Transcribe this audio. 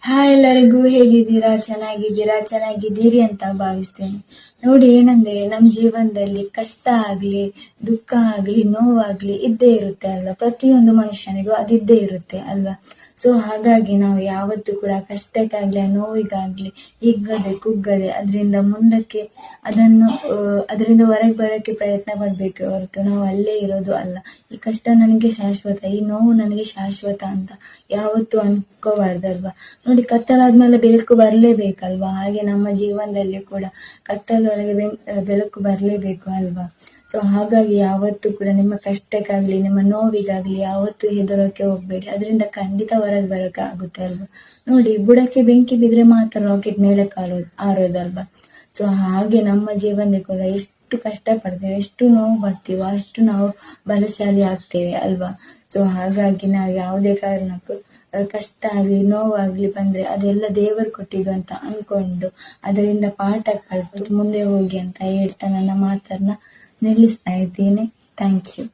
Hi ಎಲ್ಲರಿಗೂ, ಹೇಗಿದ್ದೀರಾ? ಚೆನ್ನಾಗಿದ್ದೀರಿ ಅಂತ ಭಾವಿಸ್ತೇನೆ. ನೋಡಿ, ಏನಂದ್ರೆ ನಮ್ಮ ಜೀವನದಲ್ಲಿ ಕಷ್ಟ ಆಗ್ಲಿ, ದುಃಖ ಆಗ್ಲಿ, ನೋವಾಗ್ಲಿ ಇದ್ದೇ ಇರುತ್ತೆ ಅಲ್ವಾ? ಪ್ರತಿಯೊಂದು ಮನುಷ್ಯನಿಗೂ ಅದಿದ್ದೇ ಇರುತ್ತೆ ಅಲ್ವಾ? ಸೊ ಹಾಗಾಗಿ ನಾವು ಯಾವತ್ತೂ ಕೂಡ ಕಷ್ಟಕ್ಕಾಗ್ಲಿ ನೋವಿಗಾಗ್ಲಿ ಹಿಗ್ಗದೆ ಕುಗ್ಗದೆ ಅದರಿಂದ ಮುಂದಕ್ಕೆ ಅದರಿಂದ ಹೊರಗೆ ಬರೋಕ್ಕೆ ಪ್ರಯತ್ನ ಪಡ್ಬೇಕು ಹೊರತು ನಾವು ಅಲ್ಲೇ ಇರೋದು ಅಲ್ಲ. ಈ ಕಷ್ಟ ನನಗೆ ಶಾಶ್ವತ, ಈ ನೋವು ನನಗೆ ಶಾಶ್ವತ ಅಂತ ಯಾವತ್ತೂ ಅನ್ಕೋಬಾರ್ದಲ್ವಾ? ನೋಡಿ, ಕತ್ತಲಾದ್ಮೇಲೆ ಬೆಳಕು ಬರಲೇಬೇಕಲ್ವಾ? ಹಾಗೆ ನಮ್ಮ ಜೀವನದಲ್ಲಿ ಕೂಡ ಕತ್ತಲೊಳಗೆ ಬೆಳಕು ಬರಲೇಬೇಕು ಅಲ್ವಾ? ಸೊ ಹಾಗಾಗಿ ಯಾವತ್ತೂ ಕೂಡ ನಿಮ್ಮ ಕಷ್ಟಕ್ಕಾಗ್ಲಿ ನಿಮ್ಮ ನೋವಿಗಾಗ್ಲಿ ಯಾವತ್ತೂ ಹೆದರೋಕೆ ಹೋಗ್ಬೇಡಿ. ಅದರಿಂದ ಖಂಡಿತ ಹೊರಗೆ ಬರೋಕೆ ಆಗುತ್ತೆ ಅಲ್ವಾ? ನೋಡಿ, ಬುಡಕ್ಕೆ ಬೆಂಕಿ ಬಿದ್ರೆ ಮಾತ್ರ ರಾಕೆಟ್ ಮೇಲೆ ಆರೋದಲ್ವಾ? ಸೊ ಹಾಗೆ ನಮ್ಮ ಜೀವನದಲ್ಲಿ ಕೂಡ ಎಷ್ಟು ಕಷ್ಟ ಪಡ್ತೇವೆ, ಎಷ್ಟು ನೋವು ಬರ್ತೀವೋ ಅಷ್ಟು ನಾವು ಬಲಶಾಲಿ ಆಗ್ತೇವೆ ಅಲ್ವಾ? ಸೊ ಹಾಗಾಗಿ ನಾವು ಯಾವುದೇ ಕಾರಣಕ್ಕೂ ಕಷ್ಟ ಆಗಲಿ ನೋವಾಗ್ಲಿ ಬಂದ್ರೆ ಅದೆಲ್ಲ ದೇವರು ಕೊಟ್ಟಿದ್ದು ಅಂತ ಅನ್ಕೊಂಡು ಅದರಿಂದ ಪಾಠ ಕಲಿತು ಮುಂದೆ ಹೋಗಿ ಅಂತ ಹೇಳ್ತಾ ನನ್ನ ಮಾತನ್ನ ನಿಲ್ಲಿಸ್ತಾ ಇದ್ದೀನಿ. Thank you.